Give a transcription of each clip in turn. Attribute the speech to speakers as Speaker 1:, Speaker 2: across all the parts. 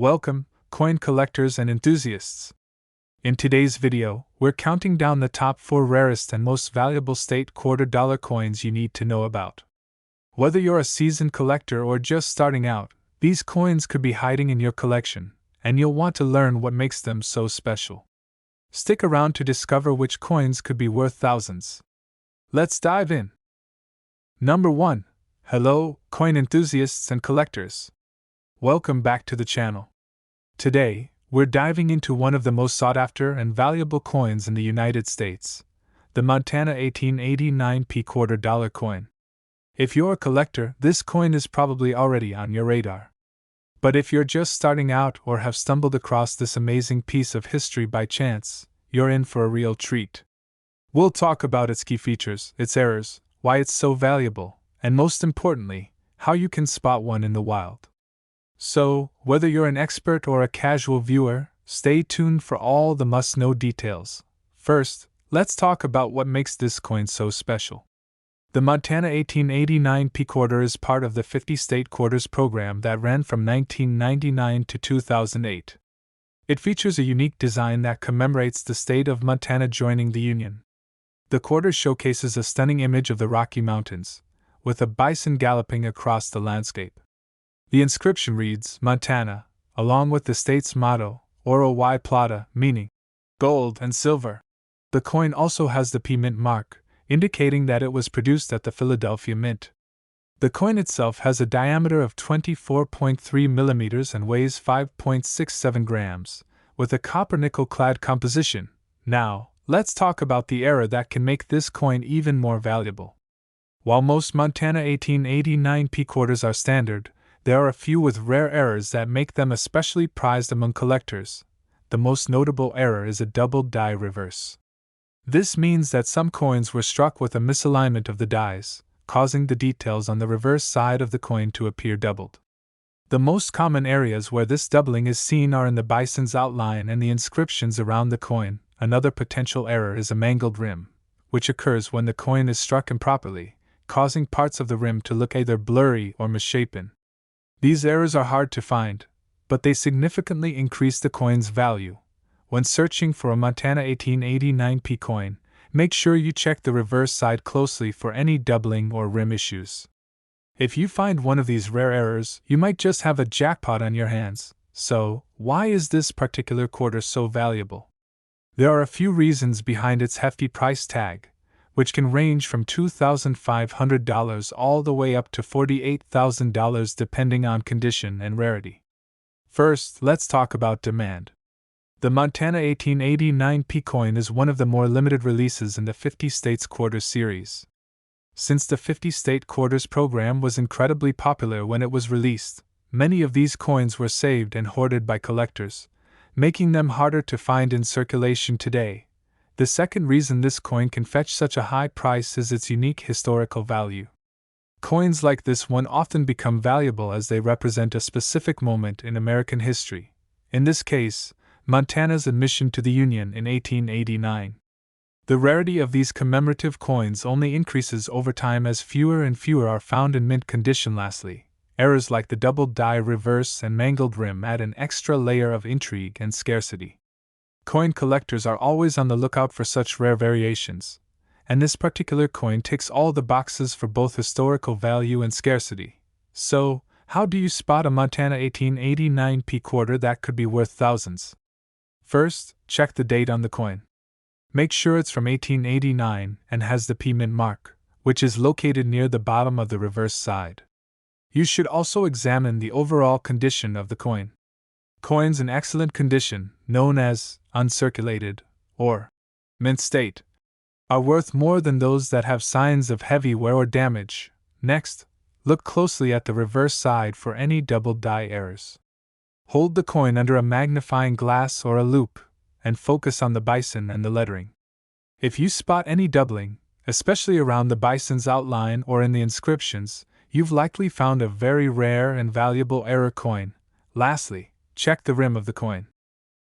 Speaker 1: Welcome, coin collectors and enthusiasts. In today's video, we're counting down the top 4 rarest and most valuable state $quarter coins you need to know about. Whether you're a seasoned collector or just starting out, these coins could be hiding in your collection, and you'll want to learn what makes them so special. Stick around to discover which coins could be worth thousands. Let's dive in. Number 1. Hello, coin enthusiasts and collectors. Welcome back to the channel. Today, we're diving into one of the most sought-after and valuable coins in the United States, the Montana 1889 $quarter coin. If you're a collector, this coin is probably already on your radar. But if you're just starting out or have stumbled across this amazing piece of history by chance, you're in for a real treat. We'll talk about its key features, its errors, why it's so valuable, and most importantly, how you can spot one in the wild. So, whether you're an expert or a casual viewer, stay tuned for all the must-know details. First, let's talk about what makes this coin so special. The Montana 1889 quarter is part of the 50-state quarters program that ran from 1999 to 2008. It features a unique design that commemorates the state of Montana joining the Union. The quarter showcases a stunning image of the Rocky Mountains, with a bison galloping across the landscape. The inscription reads, Montana, along with the state's motto, Oro y Plata, meaning gold and silver. The coin also has the P Mint mark, indicating that it was produced at the Philadelphia Mint. The coin itself has a diameter of 24.3 millimeters and weighs 5.67 grams, with a copper-nickel clad composition. Now, let's talk about the error that can make this coin even more valuable. While most Montana 1889 quarters are standard, there are a few with rare errors that make them especially prized among collectors. The most notable error is a double die reverse. This means that some coins were struck with a misalignment of the dies, causing the details on the reverse side of the coin to appear doubled. The most common areas where this doubling is seen are in the bison's outline and the inscriptions around the coin. Another potential error is a mangled rim, which occurs when the coin is struck improperly, causing parts of the rim to look either blurry or misshapen. These errors are hard to find, but they significantly increase the coin's value. When searching for a Montana 1889 coin, make sure you check the reverse side closely for any doubling or rim issues. If you find one of these rare errors, you might just have a jackpot on your hands. So, why is this particular quarter so valuable? There are a few reasons behind its hefty price tag, which can range from $2,500 all the way up to $48,000 depending on condition and rarity. First, let's talk about demand. The Montana 1889 coin is one of the more limited releases in the 50 States Quarters series. Since the 50-state quarters program was incredibly popular when it was released, many of these coins were saved and hoarded by collectors, making them harder to find in circulation today. The second reason this coin can fetch such a high price is its unique historical value. Coins like this one often become valuable as they represent a specific moment in American history. In this case, Montana's admission to the Union in 1889. The rarity of these commemorative coins only increases over time as fewer and fewer are found in mint condition. Lastly, errors like the double die reverse and mangled rim add an extra layer of intrigue and scarcity. Coin collectors are always on the lookout for such rare variations, and this particular coin ticks all the boxes for both historical value and scarcity. So, how do you spot a Montana 1889 quarter that could be worth thousands? First, check the date on the coin. Make sure it's from 1889 and has the P Mint mark, which is located near the bottom of the reverse side. You should also examine the overall condition of the coin. Coins in excellent condition, known as uncirculated or mint state, are worth more than those that have signs of heavy wear or damage. Next, look closely at the reverse side for any double die errors. Hold the coin under a magnifying glass or a loupe, and focus on the bison and the lettering. If you spot any doubling, especially around the bison's outline or in the inscriptions, you've likely found a very rare and valuable error coin. Lastly, check the rim of the coin.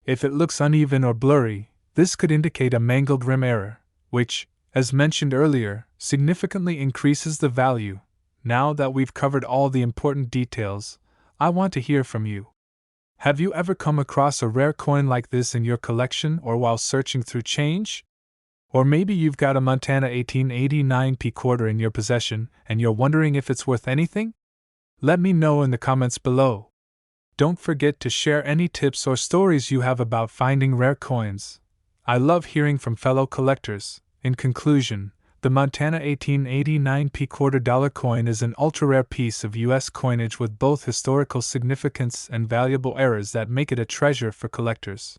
Speaker 1: If it looks uneven or blurry, this could indicate a mangled rim error, which, as mentioned earlier, significantly increases the value. Now that we've covered all the important details, I want to hear from you. Have you ever come across a rare coin like this in your collection or while searching through change? Or maybe you've got a Montana 1889 P quarter in your possession and you're wondering if it's worth anything? Let me know in the comments below. Don't forget to share any tips or stories you have about finding rare coins. I love hearing from fellow collectors. In conclusion, the Montana 1889 P quarter dollar coin is an ultra-rare piece of U.S. coinage with both historical significance and valuable errors that make it a treasure for collectors.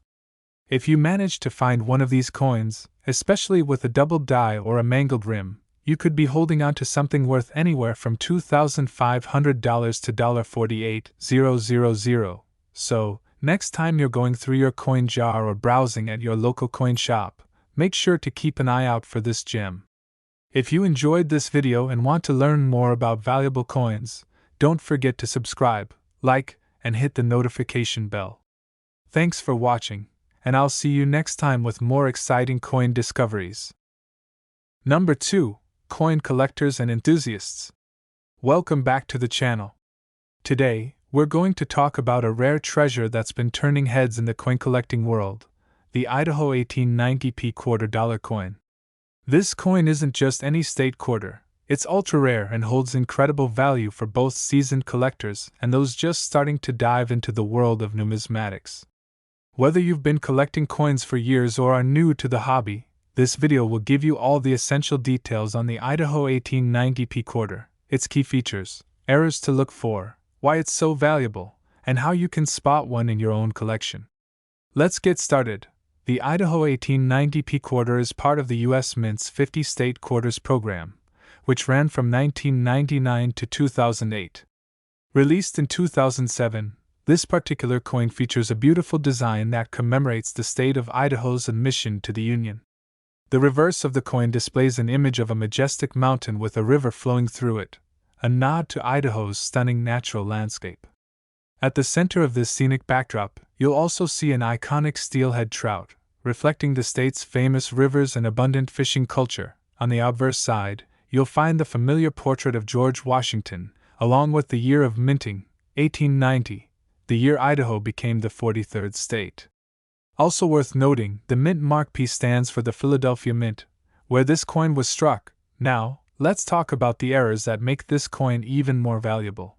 Speaker 1: If you manage to find one of these coins, especially with a double die or a mangled rim, you could be holding on to something worth anywhere from $2,500 to $48,000. So, next time you're going through your coin jar or browsing at your local coin shop, make sure to keep an eye out for this gem. If you enjoyed this video and want to learn more about valuable coins, don't forget to subscribe, like, and hit the notification bell. Thanks for watching, and I'll see you next time with more exciting coin discoveries. Number 2. Coin collectors and enthusiasts. Welcome back to the channel. Today, we're going to talk about a rare treasure that's been turning heads in the coin collecting world, the Idaho 1890 P quarter dollar coin. This coin isn't just any state quarter, it's ultra rare and holds incredible value for both seasoned collectors and those just starting to dive into the world of numismatics. Whether you've been collecting coins for years or are new to the hobby, this video will give you all the essential details on the Idaho 1890 P quarter, its key features, errors to look for, why it's so valuable, and how you can spot one in your own collection. Let's get started. The Idaho 1890 P quarter is part of the U.S. Mint's 50 State Quarters program, which ran from 1999 to 2008. Released in 2007, this particular coin features a beautiful design that commemorates the state of Idaho's admission to the Union. The reverse of the coin displays an image of a majestic mountain with a river flowing through it, a nod to Idaho's stunning natural landscape. At the center of this scenic backdrop, you'll also see an iconic steelhead trout, reflecting the state's famous rivers and abundant fishing culture. On the obverse side, you'll find the familiar portrait of George Washington, along with the year of minting, 1890, the year Idaho became the 43rd state. Also worth noting, the mint mark P stands for the Philadelphia Mint, where this coin was struck. Now, let's talk about the errors that make this coin even more valuable.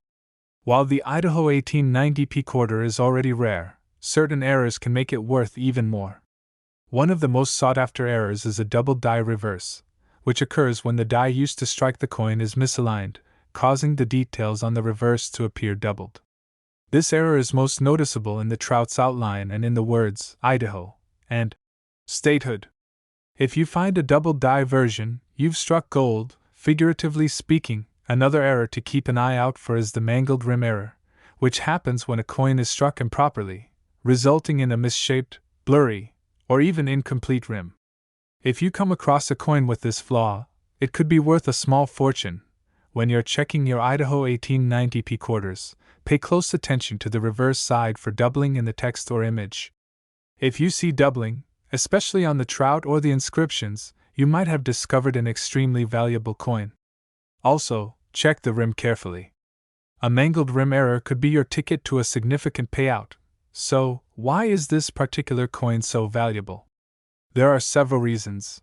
Speaker 1: While the Idaho 1890 P quarter is already rare, certain errors can make it worth even more. One of the most sought-after errors is a double die reverse, which occurs when the die used to strike the coin is misaligned, causing the details on the reverse to appear doubled. This error is most noticeable in the trout's outline and in the words Idaho and statehood. If you find a double die version, you've struck gold, figuratively speaking. Another error to keep an eye out for is the mangled rim error, which happens when a coin is struck improperly, resulting in a misshaped, blurry, or even incomplete rim. If you come across a coin with this flaw, it could be worth a small fortune. When you're checking your Idaho 1890 P quarters, pay close attention to the reverse side for doubling in the text or image. If you see doubling, especially on the trout or the inscriptions, you might have discovered an extremely valuable coin. Also, check the rim carefully. A mangled rim error could be your ticket to a significant payout. So, why is this particular coin so valuable? There are several reasons.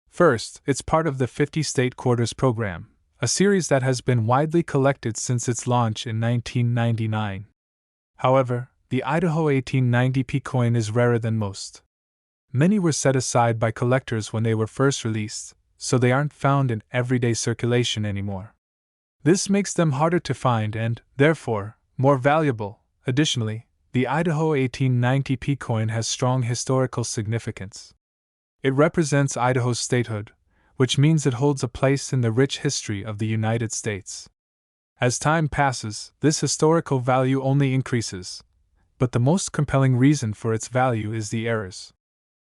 Speaker 1: First, it's part of the 50 State Quarters program, a series that has been widely collected since its launch in 1999. However, the Idaho 1890 P coin is rarer than most. Many were set aside by collectors when they were first released, so they aren't found in everyday circulation anymore. This makes them harder to find and, therefore, more valuable. Additionally, the Idaho 1890 P coin has strong historical significance. It represents Idaho's statehood, which means it holds a place in the rich history of the United States. As time passes, this historical value only increases, but the most compelling reason for its value is the errors.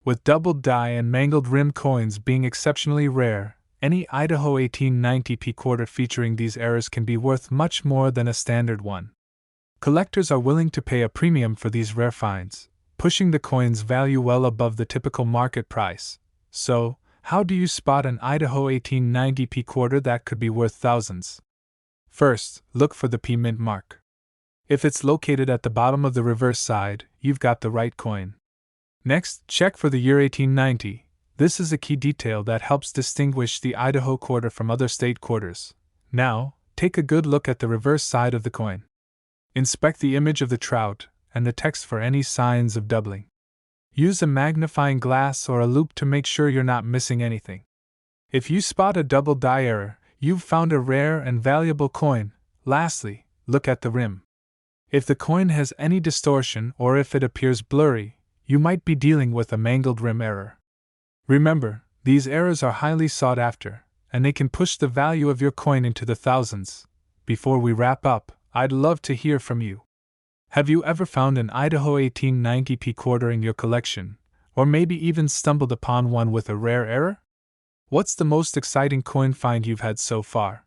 Speaker 1: With doubled die and mangled rim coins being exceptionally rare, any Idaho 1890 P quarter featuring these errors can be worth much more than a standard one. Collectors are willing to pay a premium for these rare finds, pushing the coin's value well above the typical market price. So, how do you spot an Idaho 1890 P quarter that could be worth thousands? First, look for the P mint mark. If it's located at the bottom of the reverse side, you've got the right coin. Next, check for the year 1890. This is a key detail that helps distinguish the Idaho quarter from other state quarters. Now, take a good look at the reverse side of the coin. Inspect the image of the trout and the text for any signs of doubling. Use a magnifying glass or a loupe to make sure you're not missing anything. If you spot a double die error, you've found a rare and valuable coin. Lastly, look at the rim. If the coin has any distortion or if it appears blurry, you might be dealing with a mangled rim error. Remember, these errors are highly sought after, and they can push the value of your coin into the thousands. Before we wrap up, I'd love to hear from you. Have you ever found an Idaho 1890p quarter in your collection, or maybe even stumbled upon one with a rare error? What's the most exciting coin find you've had so far?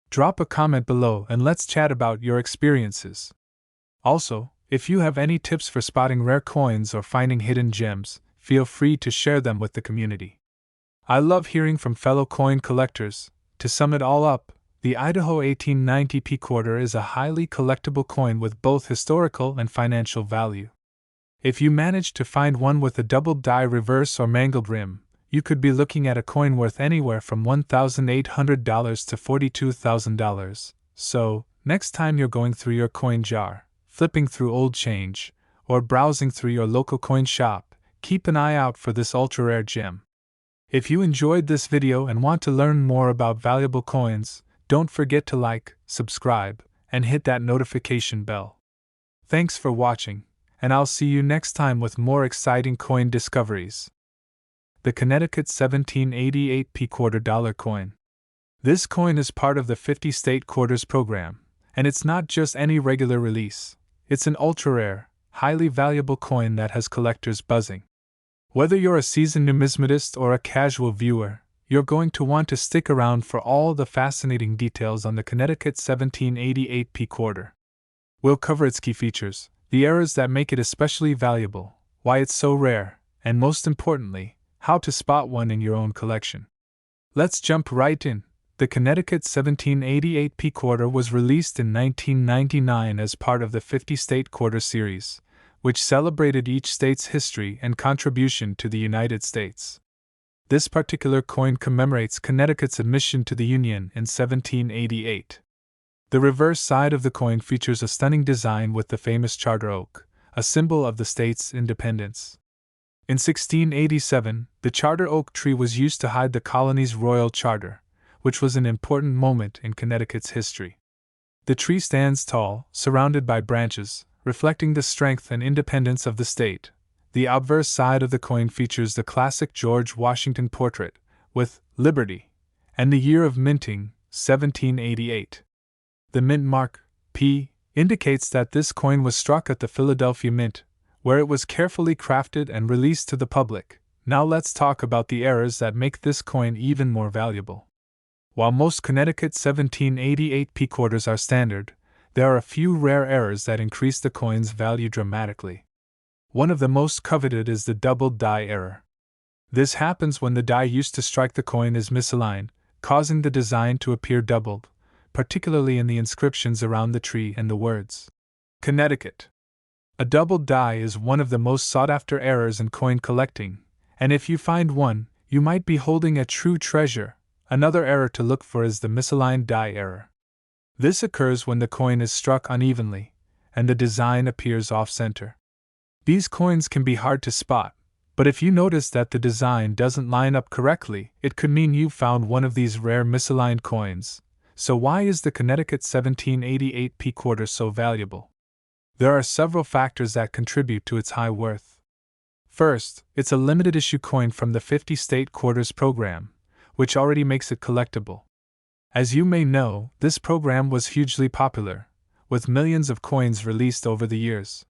Speaker 1: Drop a comment below and let's chat about your experiences. Also, if you have any tips for spotting rare coins or finding hidden gems, feel free to share them with the community. I love hearing from fellow coin collectors. To sum it all up, the Idaho 1890p quarter is a highly collectible coin with both historical and financial value. If you manage to find one with a double die reverse or mangled rim, you could be looking at a coin worth anywhere from $1,800 to $42,000. So, next time you're going through your coin jar, flipping through old change, or browsing through your local coin shop, keep an eye out for this ultra-rare gem. If you enjoyed this video and want to learn more about valuable coins, don't forget to like, subscribe, and hit that notification bell. Thanks for watching, and I'll see you next time with more exciting coin discoveries. The Connecticut 1788p $quarter coin. This coin is part of the 50 state quarters program, and it's not just any regular release. It's an ultra-rare, highly valuable coin that has collectors buzzing. Whether you're a seasoned numismatist or a casual viewer, you're going to want to stick around for all the fascinating details on the Connecticut 1788p quarter. We'll cover its key features, the errors that make it especially valuable, why it's so rare, and most importantly, how to spot one in your own collection. Let's jump right in. The Connecticut 1788p quarter was released in 1999 as part of the 50 State Quarter Series, which celebrated each state's history and contribution to the United States. This particular coin commemorates Connecticut's admission to the Union in 1788. The reverse side of the coin features a stunning design with the famous charter oak, a symbol of the state's independence. In 1687, the charter oak tree was used to hide the colony's royal charter, which was an important moment in Connecticut's history. The tree stands tall, surrounded by branches, reflecting the strength and independence of the state. The obverse side of the coin features the classic George Washington portrait, with Liberty, and the year of minting, 1788. The mint mark, P, indicates that this coin was struck at the Philadelphia Mint, where it was carefully crafted and released to the public. Now let's talk about the errors that make this coin even more valuable. While most Connecticut 1788p quarters are standard, there are a few rare errors that increase the coin's value dramatically. One of the most coveted is the double die error. This happens when the die used to strike the coin is misaligned, causing the design to appear doubled, particularly in the inscriptions around the tree and the words Connecticut. A double die is one of the most sought-after errors in coin collecting, and if you find one, you might be holding a true treasure. Another error to look for is the misaligned die error. This occurs when the coin is struck unevenly, and the design appears off-center. These coins can be hard to spot, but if you notice that the design doesn't line up correctly, it could mean you found one of these rare misaligned coins. So why is the Connecticut 1788p quarter so valuable? There are several factors that contribute to its high worth. First, it's a limited issue coin from the 50 State Quarters program, which already makes it collectible. As you may know, this program was hugely popular, with millions of coins released over the years.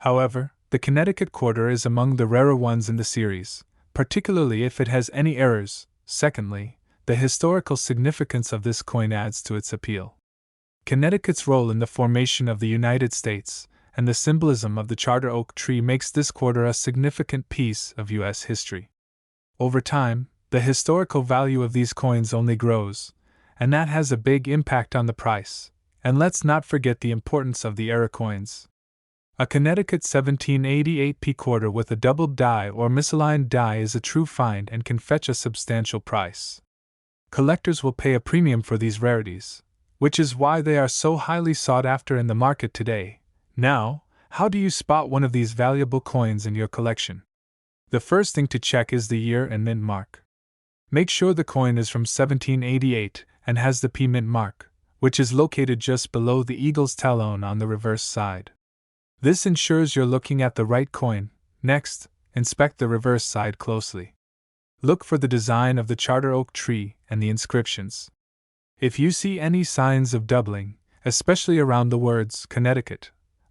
Speaker 1: However, the Connecticut quarter is among the rarer ones in the series, particularly if it has any errors. Secondly, the historical significance of this coin adds to its appeal. Connecticut's role in the formation of the United States and the symbolism of the charter oak tree makes this quarter a significant piece of U.S. history. Over time, the historical value of these coins only grows, and that has a big impact on the price. And let's not forget the importance of the error coins. A Connecticut 1788p quarter with a doubled die or misaligned die is a true find and can fetch a substantial price. Collectors will pay a premium for these rarities, which is why they are so highly sought after in the market today. Now, how do you spot one of these valuable coins in your collection? The first thing to check is the year and mint mark. Make sure the coin is from 1788 and has the P mint mark, which is located just below the eagle's talon on the reverse side. This ensures you're looking at the right coin. Next, inspect the reverse side closely. Look for the design of the charter oak tree and the inscriptions. If you see any signs of doubling, especially around the words Connecticut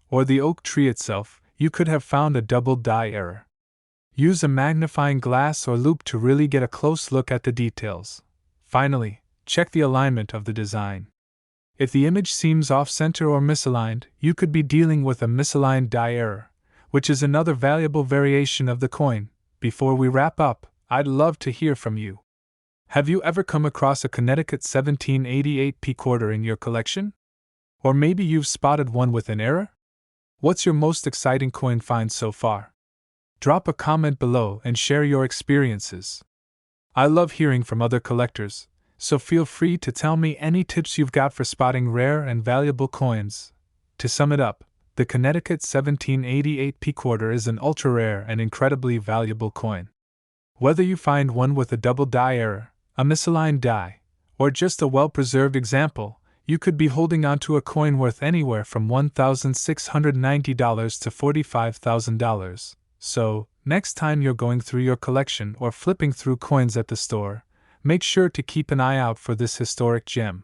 Speaker 1: or the oak tree itself, you could have found a double die error. Use a magnifying glass or loupe to really get a close look at the details. Finally, check the alignment of the design. If the image seems off-center or misaligned, you could be dealing with a misaligned die error, which is another valuable variation of the coin. Before we wrap up, I'd love to hear from you. Have you ever come across a Connecticut 1788p quarter in your collection? Or maybe you've spotted one with an error? What's your most exciting coin find so far? Drop a comment below and share your experiences. I love hearing from other collectors, so feel free to tell me any tips you've got for spotting rare and valuable coins. To sum it up, the Connecticut 1788p quarter is an ultra-rare and incredibly valuable coin. Whether you find one with a double die error, a misaligned die, or just a well-preserved example, you could be holding onto a coin worth anywhere from $1,690 to $45,000. So, next time you're going through your collection or flipping through coins at the store, make sure to keep an eye out for this historic gem.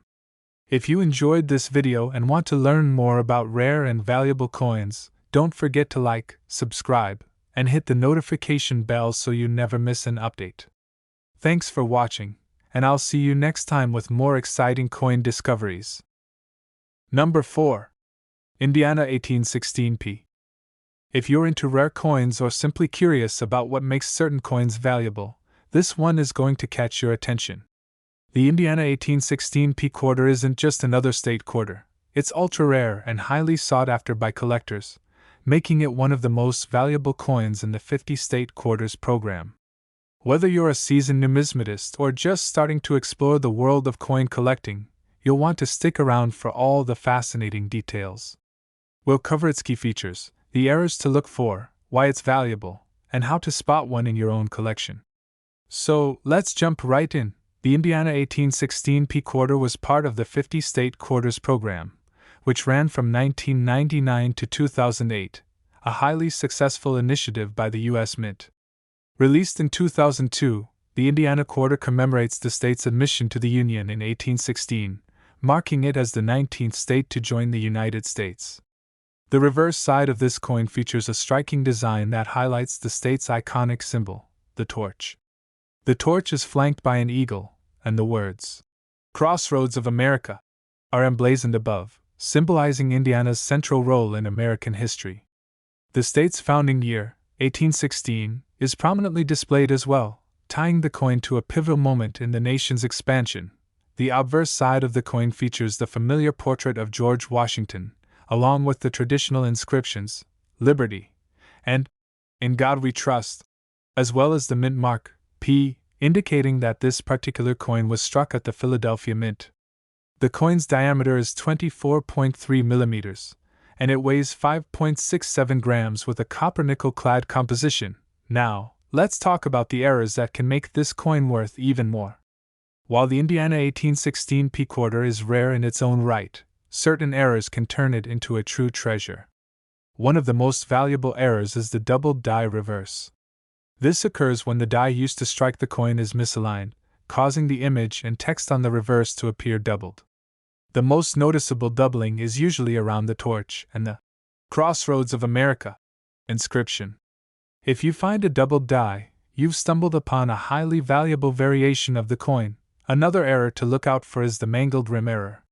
Speaker 1: If you enjoyed this video and want to learn more about rare and valuable coins, don't forget to like, subscribe, and hit the notification bell so you never miss an update. Thanks for watching, and I'll see you next time with more exciting coin discoveries. Number 4. Indiana 1816p. If you're into rare coins or simply curious about what makes certain coins valuable, this one is going to catch your attention. The Indiana 1816p quarter isn't just another state quarter, it's ultra-rare and highly sought after by collectors, making it one of the most valuable coins in the 50-state quarters program. Whether you're a seasoned numismatist or just starting to explore the world of coin collecting, you'll want to stick around for all the fascinating details. We'll cover its key features, the errors to look for, why it's valuable, and how to spot one in your own collection. So, let's jump right in. The Indiana 1816p quarter was part of the 50-state quarters program, which ran from 1999 to 2008, a highly successful initiative by the U.S. Mint. Released in 2002, the Indiana quarter commemorates the state's admission to the Union in 1816, marking it as the 19th state to join the United States. The reverse side of this coin features a striking design that highlights the state's iconic symbol, the torch. The torch is flanked by an eagle, and the words, "Crossroads of America," are emblazoned above, symbolizing Indiana's central role in American history. The state's founding year, 1816, is prominently displayed as well, tying the coin to a pivotal moment in the nation's expansion. The obverse side of the coin features the familiar portrait of George Washington, along with the traditional inscriptions, "Liberty," and "In God We Trust," as well as the mint mark, P, indicating that this particular coin was struck at the Philadelphia Mint. The coin's diameter is 24.3 millimeters, and it weighs 5.67 grams with a copper-nickel-clad composition. Now, let's talk about the errors that can make this coin worth even more. While the Indiana 1816p quarter is rare in its own right, certain errors can turn it into a true treasure. One of the most valuable errors is the double die reverse. This occurs when the die used to strike the coin is misaligned, causing the image and text on the reverse to appear doubled. The most noticeable doubling is usually around the torch and the "Crossroads of America" inscription. If you find a doubled die, you've stumbled upon a highly valuable variation of the coin. Another error to look out for is the mangled rim error.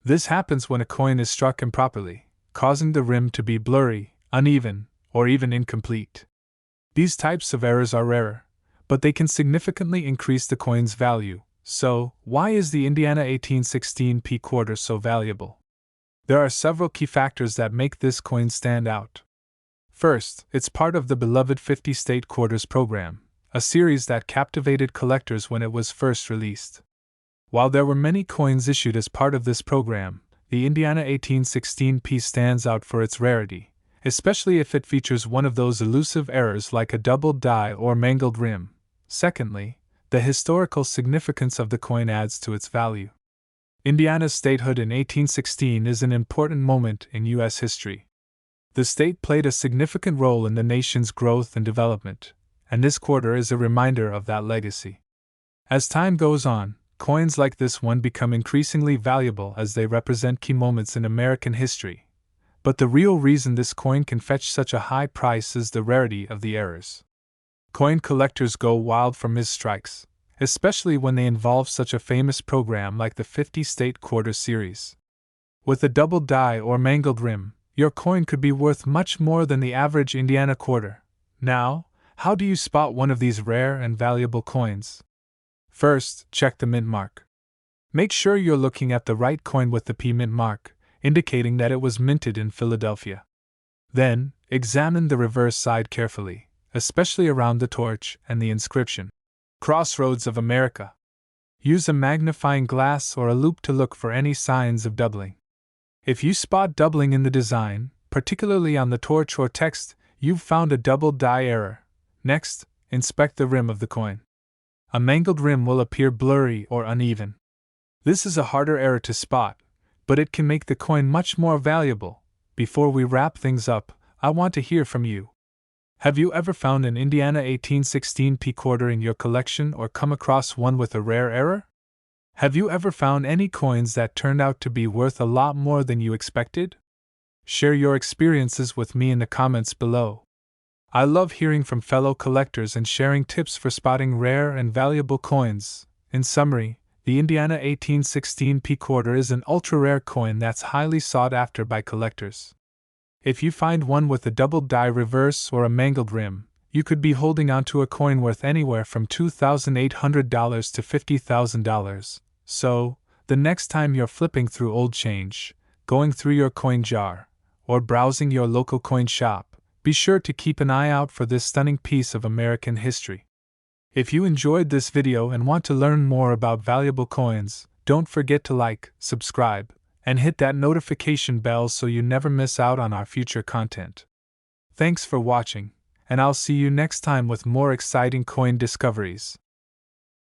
Speaker 1: This happens when a coin is struck improperly, causing the rim to be blurry, uneven, or even incomplete. These types of errors are rarer, but they can significantly increase the coin's value. So, why is the Indiana 1816p quarter so valuable? There are several key factors that make this coin stand out. First, it's part of the beloved 50 State Quarters program, a series that captivated collectors when it was first released. While there were many coins issued as part of this program, the Indiana 1816 piece stands out for its rarity, especially if it features one of those elusive errors like a doubled die or mangled rim. Secondly, the historical significance of the coin adds to its value. Indiana's statehood in 1816 is an important moment in U.S. history. The state played a significant role in the nation's growth and development, and this quarter is a reminder of that legacy. As time goes on, coins like this one become increasingly valuable as they represent key moments in American history. But the real reason this coin can fetch such a high price is the rarity of the errors. Coin collectors go wild for misstrikes, especially when they involve such a famous program like the 50 State Quarters series. With a doubled die or mangled rim, your coin could be worth much more than the average Indiana quarter. Now, how do you spot one of these rare and valuable coins? First, check the mint mark. Make sure you're looking at the right coin with the P mint mark, indicating that it was minted in Philadelphia. Then, examine the reverse side carefully, especially around the torch and the inscription, Crossroads of America. Use a magnifying glass or a loupe to look for any signs of doubling. If you spot doubling in the design, particularly on the torch or text, you've found a double die error. Next, inspect the rim of the coin. A mangled rim will appear blurry or uneven. This is a harder error to spot, but it can make the coin much more valuable. Before we wrap things up, I want to hear from you. Have you ever found an Indiana 1816 P quarter in your collection or come across one with a rare error? Have you ever found any coins that turned out to be worth a lot more than you expected? Share your experiences with me in the comments below. I love hearing from fellow collectors and sharing tips for spotting rare and valuable coins. In summary, the Indiana 1816 P quarter is an ultra-rare coin that's highly sought after by collectors. If you find one with a doubled die reverse or a mangled rim, you could be holding onto a coin worth anywhere from $2,800 to $50,000. So, the next time you're flipping through old change, going through your coin jar, or browsing your local coin shop, be sure to keep an eye out for this stunning piece of American history. If you enjoyed this video and want to learn more about valuable coins, don't forget to like, subscribe, and hit that notification bell so you never miss out on our future content. Thanks for watching, and I'll see you next time with more exciting coin discoveries.